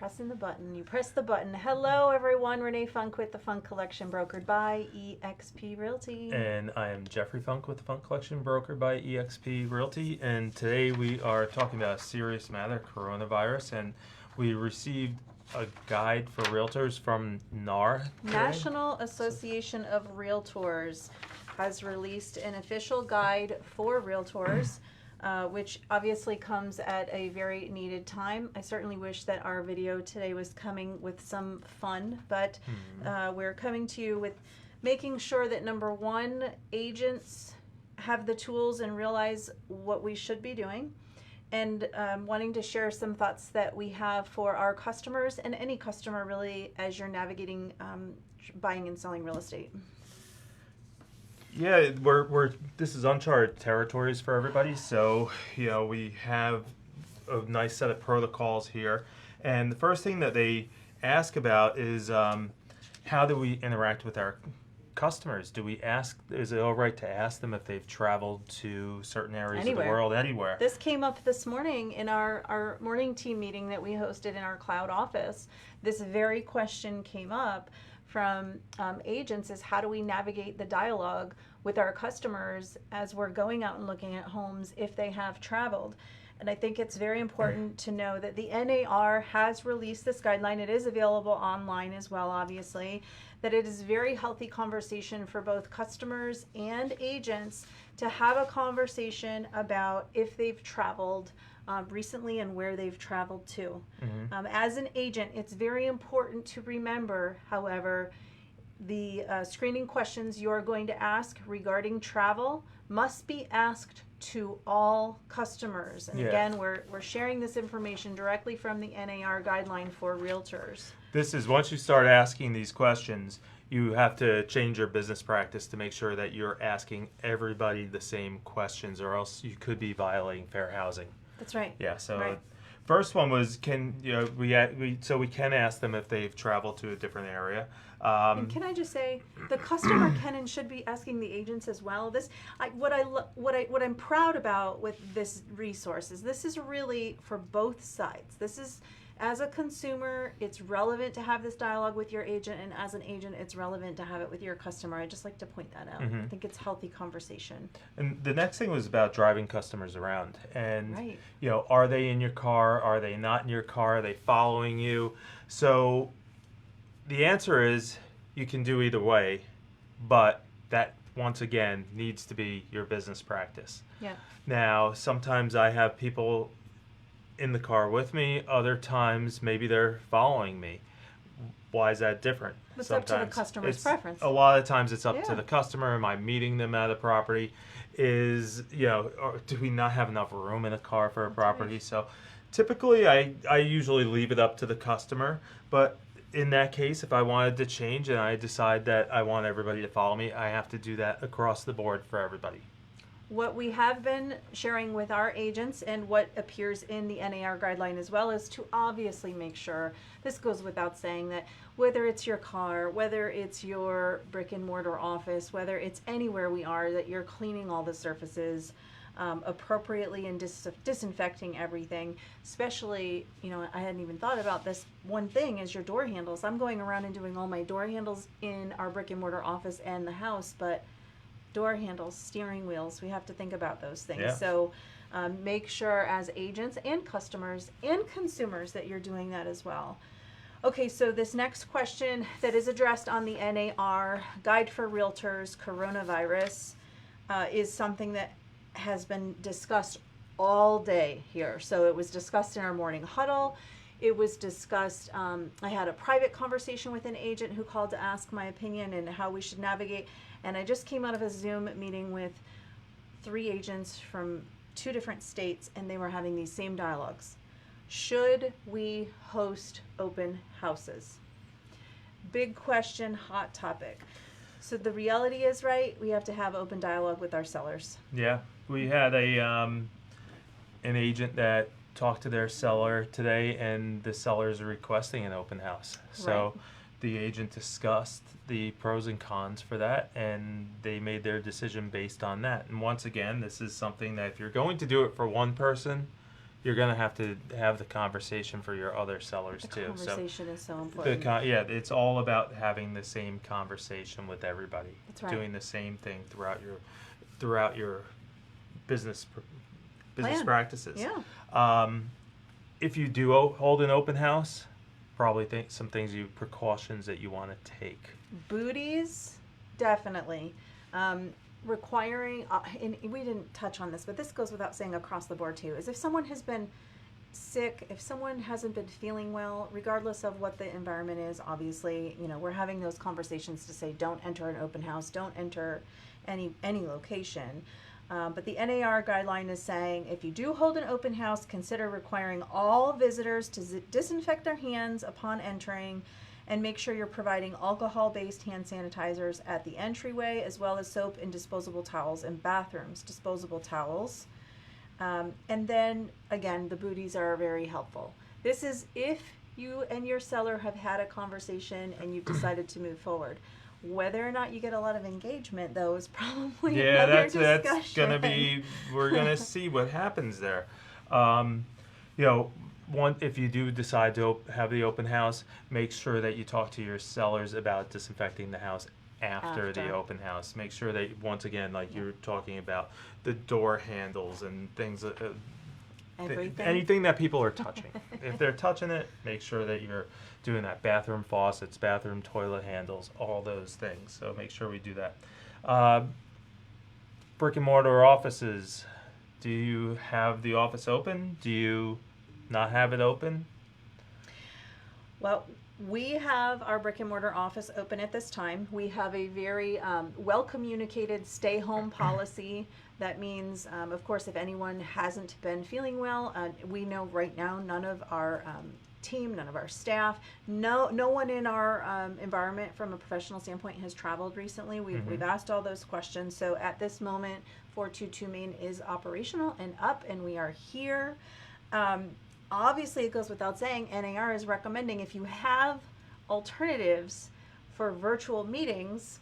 pressing the button. You press the button. Hello, everyone. Renee Funk with the Funk Collection, brokered by eXp Realty. And I am Jeffrey Funk with the Funk Collection, brokered by eXp Realty. And today we are talking about a serious matter, coronavirus. And we received a guide for realtors from NAR today. National Association of Realtors has released an official guide for realtors. Which obviously comes at a very needed time. I certainly wish that our video today was coming with some fun, but we're coming to you with making sure that, number one, agents have the tools and realize what we should be doing, and wanting to share some thoughts that we have for our customers and any customer really as you're navigating buying and selling real estate. Yeah, this is uncharted territories for everybody. So, we have a nice set of protocols here. And the first thing that they ask about is how do we interact with our customers? Is it all right to ask them if they've traveled to certain areas of the world, anywhere? This came up this morning in our morning team meeting that we hosted in our cloud office. This very question came up from agents, is how do we navigate the dialogue with our customers as we're going out and looking at homes if they have traveled. And I think it's very important to know that the NAR has released this guideline. It is available online as well, obviously, that it is a very healthy conversation for both customers and agents to have a conversation about if they've traveled recently and where they've traveled to. As an agent, it's very important to remember, however, the screening questions you're going to ask regarding travel must be asked to all customers. And again, we're sharing this information directly from the NAR guideline for realtors. This is, once you start asking these questions, you have to change your business practice to make sure that you're asking everybody the same questions, or else you could be violating fair housing. That's right. Yeah, so right. First one was, we can ask them if they've traveled to a different area. And can I just say, the customer can and should be asking the agents as well. What I'm proud about with this resource is this is really for both sides. This is, as a consumer, it's relevant to have this dialogue with your agent, and as an agent, it's relevant to have it with your customer. I just like to point that out. I think it's healthy conversation. And the next thing was about driving customers around. And, right. Are they in your car? Are they not in your car? Are they following you? So the answer is you can do either way, but that, once again, needs to be your business practice. Yeah. Now, sometimes I have people in the car with me. Other times, maybe they're following me. Why is that different? It's up to the customer's preference. A lot of times it's up to the customer. Am I meeting them at a property? Or do we not have enough room in the car for a property? Right. So typically I usually leave it up to the customer. But in that case, if I wanted to change and I decide that I want everybody to follow me, I have to do that across the board for everybody. What we have been sharing with our agents and what appears in the NAR guideline as well is to obviously make sure, this goes without saying, that whether it's your car, whether it's your brick and mortar office, whether it's anywhere we are, that you're cleaning all the surfaces appropriately and disinfecting everything. Especially, I hadn't even thought about this. One thing is your door handles. I'm going around and doing all my door handles in our brick and mortar office and the house, but door handles, steering wheels, we have to think about those things. Yeah. So make sure as agents and customers and consumers that you're doing that as well. Okay, so this next question that is addressed on the NAR Guide for Realtors Coronavirus is something that has been discussed all day here. So it was discussed in our morning huddle. It was discussed, I had a private conversation with an agent who called to ask my opinion and how we should navigate. And I just came out of a Zoom meeting with 3 agents from 2 different states, and they were having these same dialogues. Should we host open houses? Big question, hot topic. So the reality is, right, we have to have open dialogue with our sellers. Yeah, we had an agent that talked to their seller today, and the sellers are requesting an open house. So right. The agent discussed the pros and cons for that, and they made their decision based on that. And once again, this is something that if you're going to do it for one person, you're going to have the conversation for your other sellers The too. conversation is so So important. it's all about having the same conversation with everybody. That's right. Doing the same thing throughout your business Plan. practices. Yeah. If you do hold an open house, probably think some precautions that you want to take. Booties, definitely. Requiring, and we didn't touch on this, but this goes without saying across the board too, is if someone has been sick, if someone hasn't been feeling well, regardless of what the environment is, obviously, we're having those conversations to say don't enter an open house, don't enter any location. But the NAR guideline is saying if you do hold an open house, consider requiring all visitors to disinfect their hands upon entering, and make sure you're providing alcohol-based hand sanitizers at the entryway, as well as soap and disposable towels in bathrooms. Disposable towels. And then, again, the booties are very helpful. This is if you and your seller have had a conversation and you've decided to move forward. Whether or not you get a lot of engagement, though, is probably another discussion. That's gonna be. We're gonna see what happens there. If you do decide to have the open house, make sure that you talk to your sellers about disinfecting the house after the open house. Make sure that once again, like you're talking about, the door handles and things. Anything that people are touching. If they're touching it, make sure that you're doing that. Bathroom faucets, bathroom toilet handles, all those things. So make sure we do that. Brick and mortar offices. Do you have the office open? Do you not have it open? Well, we have our brick and mortar office open at this time. We have a very well communicated stay home policy. That means, of course, if anyone hasn't been feeling well, we know right now none of our team, none of our staff, no one in our environment from a professional standpoint has traveled recently. We've asked all those questions. So at this moment, 422 Main is operational and up, and we are here. Obviously, it goes without saying, NAR is recommending if you have alternatives for virtual meetings,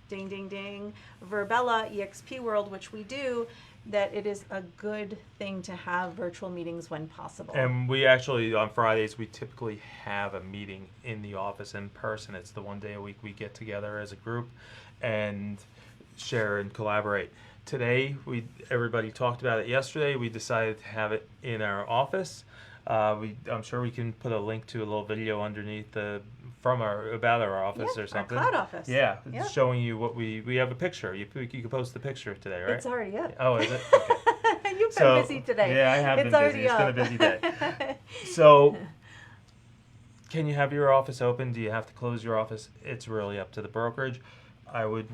ding, ding, ding, Verbella, EXP World, which we do, that it is a good thing to have virtual meetings when possible. And we actually, on Fridays, we typically have a meeting in the office in person. It's the one day a week we get together as a group and share and collaborate. Today, everybody talked about it yesterday. We decided to have it in our office. I'm sure we can put a link to a little video underneath about our office or something. Our cloud office. Yeah, showing you what we have a picture. You can post the picture today, right? It's already up. Oh, is it? Okay. You've been busy today. Yeah, I have been busy. It's been a busy day. So, can you have your office open? Do you have to close your office? It's really up to the brokerage. I would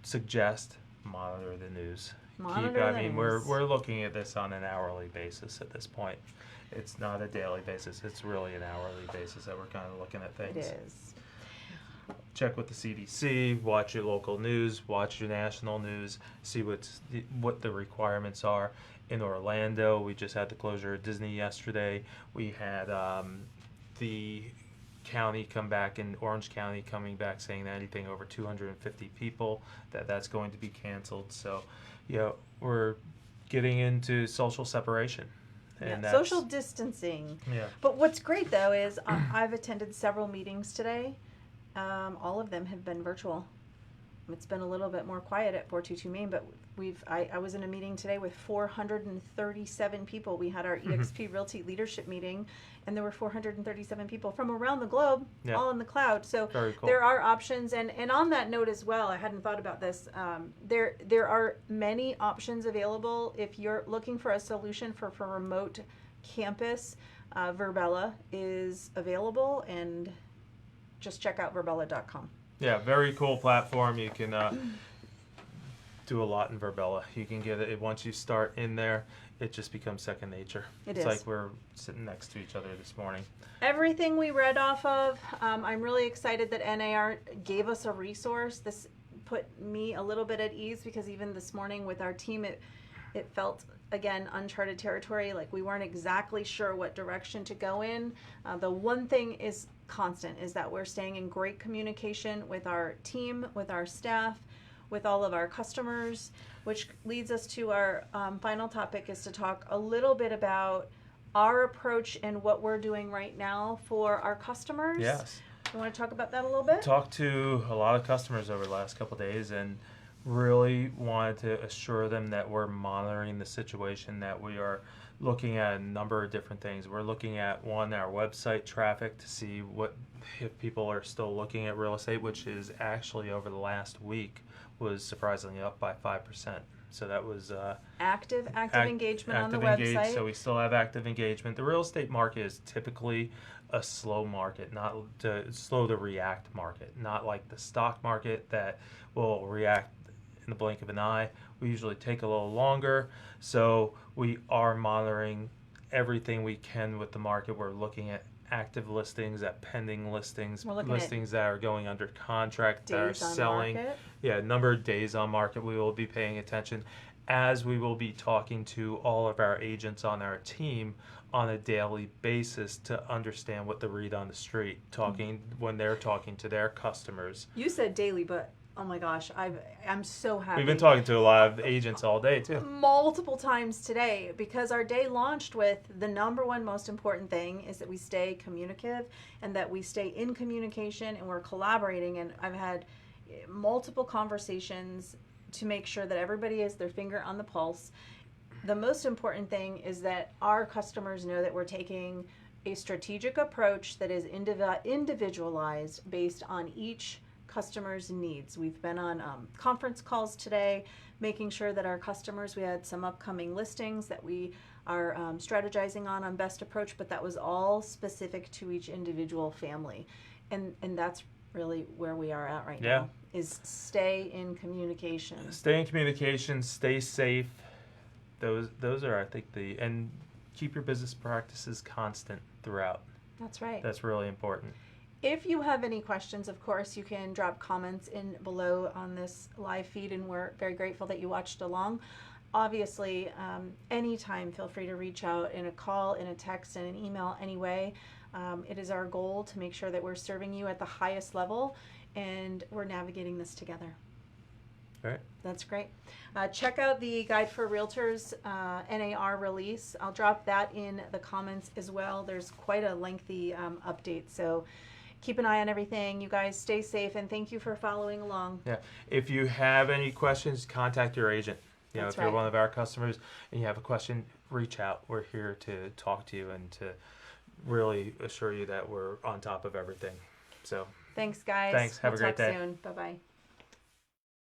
suggest monitor the news. We're looking at this on an hourly basis at this point. It's not a daily basis. It's really an hourly basis that we're kind of looking at things. It is. Check with the CDC, watch your local news, watch your national news, see what the requirements are. In Orlando, we just had the closure of Disney yesterday. We had the county come back, in Orange County coming back, saying that anything over 250 people, that's going to be canceled. So, we're getting into social separation. And social distancing. Yeah. But what's great, though, is I've attended several meetings today. All of them have been virtual. It's been a little bit more quiet at 422 Main, but I was in a meeting today with 437 people. We had our EXP Realty Leadership meeting, and there were 437 people from around the globe, all in the cloud. So very cool. There are options, and on that note as well, I hadn't thought about this. There are many options available if you're looking for a solution for remote campus. Verbella is available, and just check out verbella.com. Yeah, very cool platform. You can do a lot in Verbella. You can get it once you start in there. It just becomes second nature. It's like we're sitting next to each other this morning. Everything we read off of, I'm really excited that NAR gave us a resource. This put me a little bit at ease, because even this morning with our team, it felt, again, uncharted territory. Like we weren't exactly sure what direction to go in. The one thing is constant is that we're staying in great communication with our team, with our staff, with all of our customers, which leads us to our final topic, is to talk a little bit about our approach and what we're doing right now for our customers. Yes. You want to talk about that a little bit? Talked to a lot of customers over the last couple of days and really wanted to assure them that we're monitoring the situation, that we are looking at a number of different things. We're looking at, one, our website traffic to see what if people are still looking at real estate, which is actually over the last week was surprisingly up by 5%. So that was Active engagement on the engaged, website. so we still have active engagement. The real estate market is typically a slow market, not slow to react market, not like the stock market that will react in the blink of an eye. We usually take a little longer, so we are monitoring everything we can with the market. We're looking at active listings, at pending listings, listings that are going under contract, that are selling. Number of days on market. We will be paying attention, as we will be talking to all of our agents on our team on a daily basis to understand what the read on the street, when they're talking to their customers. You said daily, but oh my gosh, I'm so happy. We've been talking to a lot of agents all day too. Multiple times today, because our day launched with the number one most important thing is that we stay communicative and that we stay in communication and we're collaborating. And I've had multiple conversations to make sure that everybody has their finger on the pulse. The most important thing is that our customers know that we're taking a strategic approach that is individualized based on each customers' needs. We've been on conference calls today, making sure that our customers, we had some upcoming listings that we are strategizing on best approach, but that was all specific to each individual family. And that's really where we are at right now, is stay in communication. Stay in communication, stay safe. Those are, I think, and keep your business practices constant throughout. That's right. That's really important. If you have any questions, of course, you can drop comments in below on this live feed, and we're very grateful that you watched along. Obviously, anytime, feel free to reach out in a call, in a text, and an email anyway. It is our goal to make sure that we're serving you at the highest level, and we're navigating this together. All right. That's great. Check out the Guide for Realtors NAR release. I'll drop that in the comments as well. There's quite a lengthy update, so keep an eye on everything. You guys stay safe, and thank you for following along. Yeah. If you have any questions, contact your agent. If you're one of our customers and you have a question, reach out. We're here to talk to you and to really assure you that we're on top of everything. So thanks, guys. Thanks. Have a great day. Soon. Bye-bye.